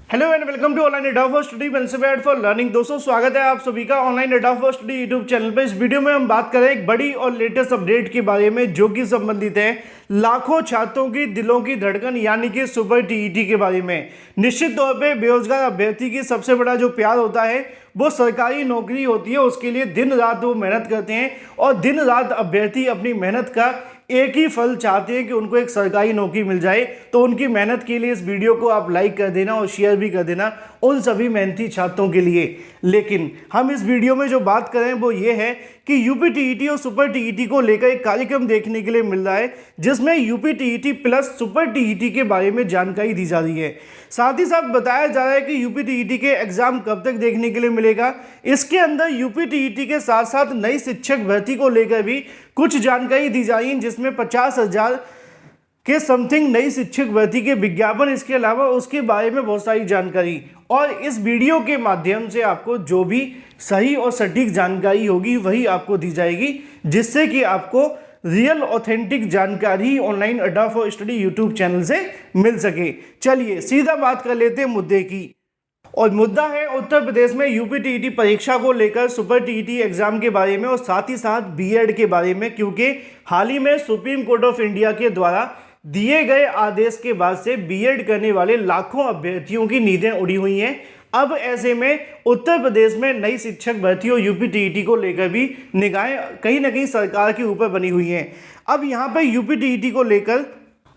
Hello and welcome to online Adda for study principle for learning. दोस्तों स्वागत है आप सभी का online Adda for study YouTube channel पर। इस वीडियो में हम बात करें एक बड़ी और लेटेस्ट अपडेट के बारे में जो कि संबंधित है लाखों छात्रों की दिलों की धड़कन यानी कि सुपर टीईटी के बारे में। निश्चित तौर पे बेरोजगार अभ्यर्थी की सबसे बड़ा जो प्यार होता है वो सरकारी नौकरी होती है। उसके लिए दिन रात वो मेहनत करते हैं और दिन रात अभ्यर्थी अपनी मेहनत का एक ही फल चाहते हैं कि उनको एक सरकारी नौकरी मिल जाए। तो उनकी मेहनत के लिए इस वीडियो को आप लाइक कर देना और शेयर भी कर देना उन सभी मेहनती छात्रों के लिए। लेकिन हम इस वीडियो में जो बात करें वो ये है कि यूपी टीईटी और सुपर टीईटी को लेकर एक कार्यक्रम देखने के लिए मिल रहा है जिसमें UP TET plus super TET के बारे में जानकारी दी जा रही है। साथ ही साथ बताया जा रहा है कि यूपी टीईटी के एग्जाम कब तक देखने के लिए मिलेगा। इसके अंदर यूपी टीईटी के साथ साथ नई शिक्षक भर्ती को लेकर भी कुछ जानकारी दी जा रही है जिसमें 50,000 के समथिंग नई शिक्षक भर्ती के विज्ञापन, इसके अलावा उसके बारे में बहुत सारी जानकारी। और इस वीडियो के माध्यम से आपको जो भी सही और सटीक जानकारी होगी वही आपको दी जाएगी जिससे कि आपको रियल ऑथेंटिक जानकारी online Adda for study YouTube channel से मिल सके। चलिए सीधा बात कर लेते हैं मुद्दे की। और मुद्दा है उत्तर प्रदेश में यूपी टीईटी परीक्षा को लेकर सुपर टीईटी एग्जाम के बारे में और साथ ही साथ बीएड के बारे में, क्योंकि हाल ही में सुप्रीम कोर्ट ऑफ इंडिया के द्वारा दिए गए आदेश के बाद से बीएड करने वाले लाखों अभ्यर्थियों की नींदें उड़ी हुई हैं। अब ऐसे में उत्तर प्रदेश में नई शिक्षक भर्ती और यूपी टीईटी को लेकर भी निगाहें कहीं ना कहीं सरकार के ऊपर बनी हुई हैं। अब यहाँ पर यूपी टीईटी को लेकर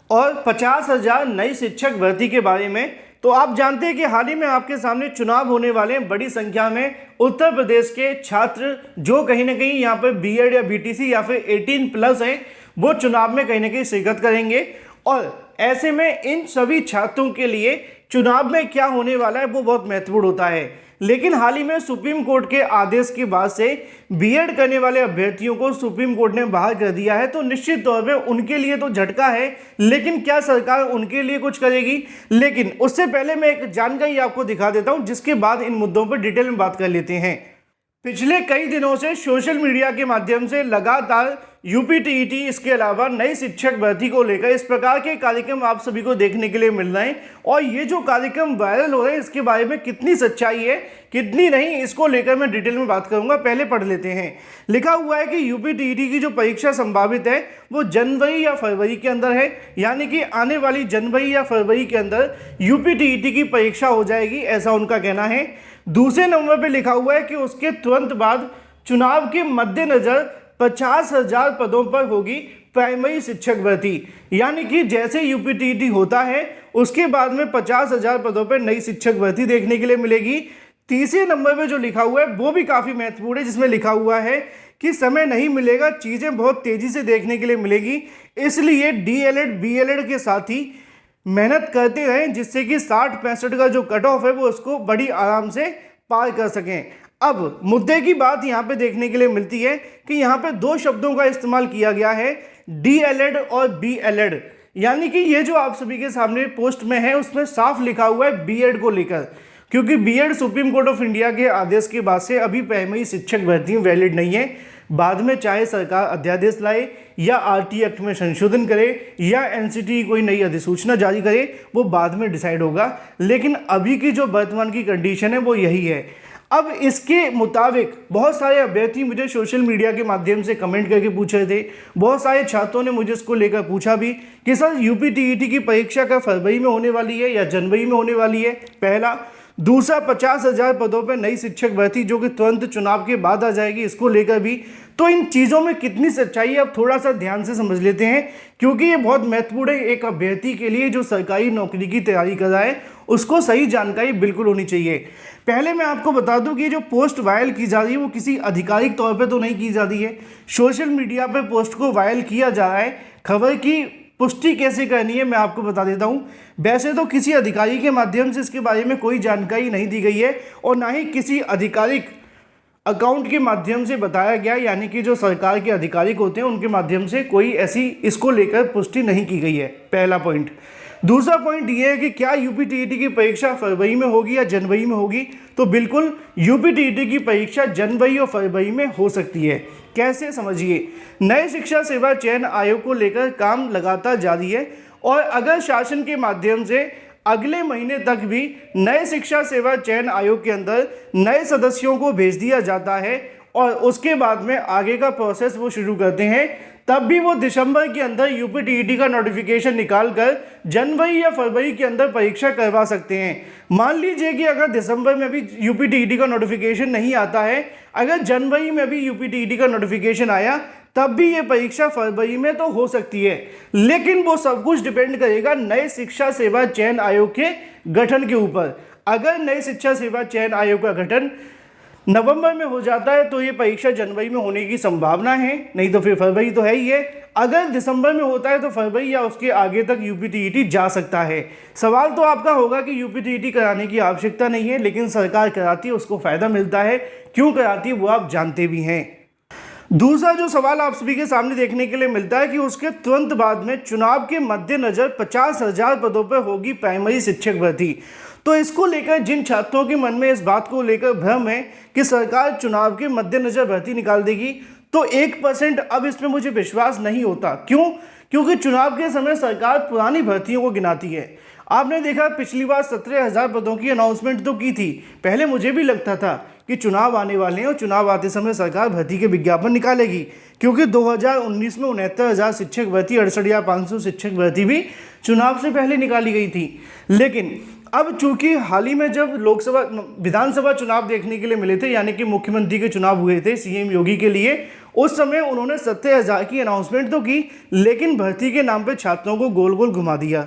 और 50,000 नई शिक्षक भर्ती के बारे में, तो आप जानते हैं कि हाल ही में आपके सामने चुनाव होने वाले हैं। बड़ी संख्या में उत्तर प्रदेश के छात्र जो कहीं ना कहीं यहाँ पर बीएड या बीटीसी या फिर 18+ हैं वो चुनाव में कहीं ना कहीं शिरकत करेंगे। और ऐसे में इन सभी छात्रों के लिए चुनाव में क्या होने वाला है वो बहुत महत्वपूर्ण होता है। लेकिन हाल ही में सुप्रीम कोर्ट के आदेश के बाद से बीएड करने वाले अभ्यर्थियों को सुप्रीम कोर्ट ने बाहर कर दिया है। तो निश्चित तौर पे उनके लिए तो झटका है, लेकिन क्या सरकार उनके लिए कुछ करेगी? लेकिन उससे पहले मैं एक जानकारी आपको दिखा देता हूं जिसके बाद इन मुद्दों पर डिटेल में बात कर लेते हैं। पिछले कई दिनों से सोशल मीडिया के माध्यम से लगातार यूपी टीईटी इसके अलावा नई शिक्षक भर्ती को लेकर इस प्रकार के कार्यक्रम आप सभी को देखने के लिए मिल रहे हैं। और ये जो कार्यक्रम वायरल हो रहे हैं इसके बारे में कितनी सच्चाई है कितनी नहीं, इसको लेकर मैं डिटेल में बात करूंगा। पहले पढ़ लेते हैं। लिखा हुआ है कि यूपी टीईटी की जो परीक्षा संभावित है वो जनवरी या फरवरी के अंदर है, यानी कि आने वाली जनवरी या फरवरी के अंदर यूपी टीईटी की परीक्षा हो जाएगी, ऐसा उनका कहना है। दूसरे नंबर पे लिखा हुआ है कि उसके तुरंत बाद चुनाव के मद्देनजर 50,000 पदों पर होगी प्राइमरी शिक्षक भर्ती, यानी कि जैसे यूपी टीईटी होता है उसके बाद में 50,000 पदों पर नई शिक्षक भर्ती देखने के लिए मिलेगी। तीसरे नंबर पे जो लिखा हुआ है वो भी काफ़ी महत्वपूर्ण है, जिसमें लिखा हुआ है कि समय नहीं मिलेगा, चीज़ें बहुत तेज़ी से देखने के लिए मिलेगी, इसलिए डीएलएड बीएलएड के साथ ही मेहनत करते रहें जिससे कि 60-65 का जो कट ऑफ है वो उसको बड़ी आराम से पार कर सकें। अब मुद्दे की बात यहाँ पे देखने के लिए मिलती है कि यहाँ पे दो शब्दों का इस्तेमाल किया गया है, डीएलएड और बीएलएड, यानी कि ये जो आप सभी के सामने पोस्ट में है उसमें साफ लिखा हुआ है बीएड को लेकर, क्योंकि BEd Supreme Court of India के आदेश के बाद से अभी प्राइमरी शिक्षक भर्ती वैलिड नहीं है। बाद में चाहे सरकार अध्यादेश लाए या आरटी एक्ट में संशोधन करे या एनसीटी कोई नई अधिसूचना जारी करे, वो बाद में डिसाइड होगा। लेकिन अभी की जो वर्तमान की कंडीशन है वो यही है। अब इसके मुताबिक बहुत सारे अभ्यर्थी मुझे सोशल मीडिया के माध्यम से कमेंट करके पूछ रहे थे, बहुत सारे छात्रों ने मुझे इसको लेकर पूछा भी कि सर यूपी टीईटी की परीक्षा का फरवरी में होने वाली है या जनवरी में होने वाली है, पहला। दूसरा 50,000 पदों पर नई शिक्षक भर्ती जो कि तुरंत चुनाव के बाद आ जाएगी, इसको लेकर भी। तो इन चीज़ों में कितनी सच्चाई है अब थोड़ा सा ध्यान से समझ लेते हैं, क्योंकि ये बहुत महत्वपूर्ण है। एक अभ्यर्थी के लिए जो सरकारी नौकरी की तैयारी कर रहा है उसको सही जानकारी बिल्कुल होनी चाहिए। पहले मैं आपको बता दूं कि ये जो पोस्ट वायरल की जा रही है वो किसी आधिकारिक तौर पे तो नहीं की जा रही है, सोशल मीडिया पे पोस्ट को वायरल किया जा रहा है। खबर की पुष्टि कैसे करनी है मैं आपको बता देता हूँ। वैसे तो किसी अधिकारी के माध्यम से इसके बारे में कोई जानकारी नहीं दी गई है और ना ही किसी आधिकारिक अकाउंट के माध्यम से बताया गया, यानी कि जो सरकार के आधिकारिक होते हैं उनके माध्यम से कोई ऐसी इसको लेकर पुष्टि नहीं की गई है, पहला पॉइंट। दूसरा पॉइंट ये है कि क्या यूपी टीईटी की परीक्षा फरवरी में होगी या जनवरी में होगी? तो बिल्कुल यूपी टीईटी की परीक्षा जनवरी और फरवरी में हो सकती है। कैसे, समझिए। नए शिक्षा सेवा चयन आयोग को लेकर काम लगातार जारी है और अगर शासन के माध्यम से अगले महीने तक भी नए शिक्षा सेवा चयन आयोग के अंदर नए सदस्यों को भेज दिया जाता है और उसके बाद में आगे का प्रोसेस वो शुरू करते हैं। तब भी वो दिसंबर के अंदर यूपीटीईटी का नोटिफिकेशन निकालकर जनवरी या फरवरी के अंदर परीक्षा करवा सकते हैं। मान लीजिए कि अगर दिसंबर में भी यूपीटीईटी का नोटिफिकेशन नहीं आता है, अगर जनवरी में भी यूपीटीईटी का नोटिफिकेशन आया, तब भी ये परीक्षा फरवरी में तो हो सकती है, लेकिन वो सब कुछ डिपेंड करेगा नए शिक्षा सेवा चयन आयोग के गठन के ऊपर। अगर नए शिक्षा सेवा चयन आयोग का गठन नवंबर में हो जाता है तो ये परीक्षा जनवरी में होने की संभावना है, नहीं तो फिर फरवरी तो है ही है। अगर दिसंबर में होता है तो फरवरी या उसके आगे तक यूपीटीईटी जा सकता है। सवाल तो आपका होगा कि यूपीटीईटी कराने की आवश्यकता नहीं है, लेकिन सरकार कराती है, उसको फ़ायदा मिलता है। क्यों कराती है वो आप जानते भी हैं। दूसरा जो सवाल आप सभी के सामने देखने के लिए मिलता है कि उसके तुरंत बाद में चुनाव के मद्देनज़र 50,000 पदों पर होगी प्राइमरी शिक्षक भर्ती। तो इसको लेकर जिन छात्रों के मन में इस बात को लेकर भ्रम है कि सरकार चुनाव के मद्देनज़र भर्ती निकाल देगी, तो 1% अब इसमें मुझे विश्वास नहीं होता। क्यों? क्योंकि चुनाव के समय सरकार पुरानी भर्तियों को गिनाती है। आपने देखा पिछली बार 17,000 पदों की अनाउंसमेंट तो की थी। पहले मुझे भी लगता था कि चुनाव आने वाले हैं और चुनाव आते समय सरकार भर्ती के विज्ञापन निकालेगी, क्योंकि 2019 में 69,000 शिक्षक भर्ती, 68,500 शिक्षक भर्ती भी चुनाव से पहले निकाली गई थी। लेकिन अब चूंकि हाल ही में जब लोकसभा विधानसभा चुनाव देखने के लिए मिले थे, यानी कि मुख्यमंत्री के चुनाव हुए थे सीएम योगी के लिए, उस समय उन्होंने 70,000 की अनाउंसमेंट तो की, लेकिन भर्ती के नाम पे छात्रों को गोल गोल घुमा दिया।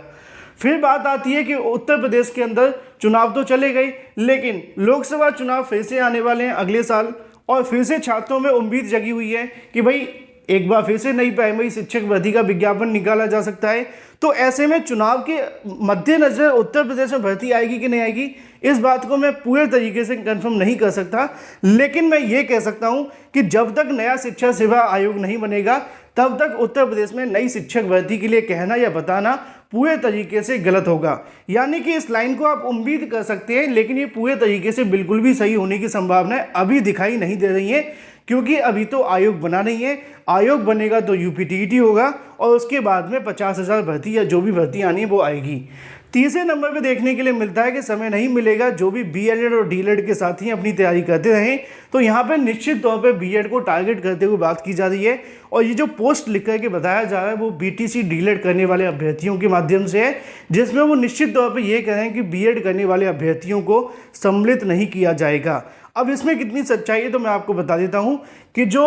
फिर बात आती है कि उत्तर प्रदेश के अंदर चुनाव तो चले गए, लेकिन लोकसभा चुनाव फिर से आने वाले हैं अगले साल, और फिर से छात्रों में उम्मीद जगी हुई है कि भाई एक बार फिर से नई प्राइमरी शिक्षक भर्ती का विज्ञापन निकाला जा सकता है। तो ऐसे में चुनाव के मद्देनजर उत्तर प्रदेश में भर्ती आएगी कि नहीं आएगी, इस बात को मैं पूरे तरीके से कंफर्म नहीं कर सकता, लेकिन मैं ये कह सकता हूँ कि जब तक नया शिक्षा सेवा आयोग नहीं बनेगा तब तक उत्तर प्रदेश में नई शिक्षक भर्ती के लिए कहना या बताना पूरे तरीके से गलत होगा। यानी कि इस लाइन को आप उम्मीद कर सकते हैं, लेकिन ये पूरे तरीके से बिल्कुल भी सही होने की संभावनाएं अभी दिखाई नहीं दे रही हैं, क्योंकि अभी तो आयोग बना नहीं है। आयोग बनेगा तो यूपीटीईटी होगा और उसके बाद में 50,000 भर्ती या जो भी भर्ती आनी है वो आएगी। तीसरे नंबर पे देखने के लिए मिलता है कि समय नहीं मिलेगा, जो भी बीएलएड और डीएलएड के साथ ही अपनी तैयारी करते रहें। तो यहाँ पे निश्चित तौर पे बीएड को टारगेट करते हुए बात की जा रही है, और ये जो पोस्ट लिख करके बताया जा रहा है वो बीटीसी डीएलएड करने वाले अभ्यर्थियों के माध्यम से है, जिसमें वो निश्चित तौर पर ये कह रहे हैं कि बीएड करने वाले अभ्यर्थियों को सम्मिलित नहीं किया जाएगा। अब इसमें कितनी सच्चाई है तो मैं आपको बता देता हूं कि जो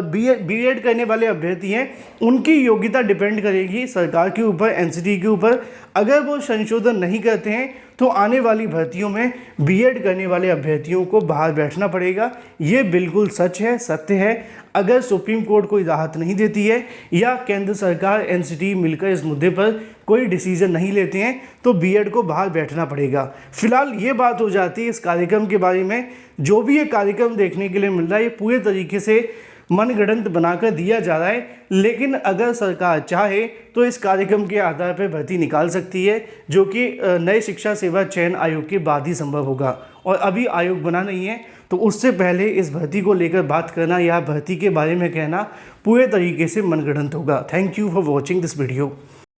बीएड करने वाले अभ्यर्थी हैं उनकी योग्यता डिपेंड करेगी सरकार के ऊपर, एनसीटी के ऊपर। अगर वो संशोधन नहीं करते हैं तो आने वाली भर्तियों में बीएड करने वाले अभ्यर्थियों को बाहर बैठना पड़ेगा। ये बिल्कुल सच है, सत्य है। अगर सुप्रीम कोर्ट कोई राहत नहीं देती है या केंद्र सरकार एनसीटी मिलकर इस मुद्दे पर कोई डिसीजन नहीं लेते हैं तो बीएड को बाहर बैठना पड़ेगा। फिलहाल ये बात हो जाती है इस कार्यक्रम के बारे में। जो भी ये कार्यक्रम देखने के लिए मिल रहा है ये पूरे तरीके से मनगढ़ंत बनाकर दिया जा रहा है, लेकिन अगर सरकार चाहे तो इस कार्यक्रम के आधार पर भर्ती निकाल सकती है, जो कि नए शिक्षा सेवा चयन आयोग के बाद ही संभव होगा। और अभी आयोग बना नहीं है, तो उससे पहले इस भर्ती को लेकर बात करना या भर्ती के बारे में कहना पूरे तरीके से मनगढ़ंत होगा। Thank you for watching this video.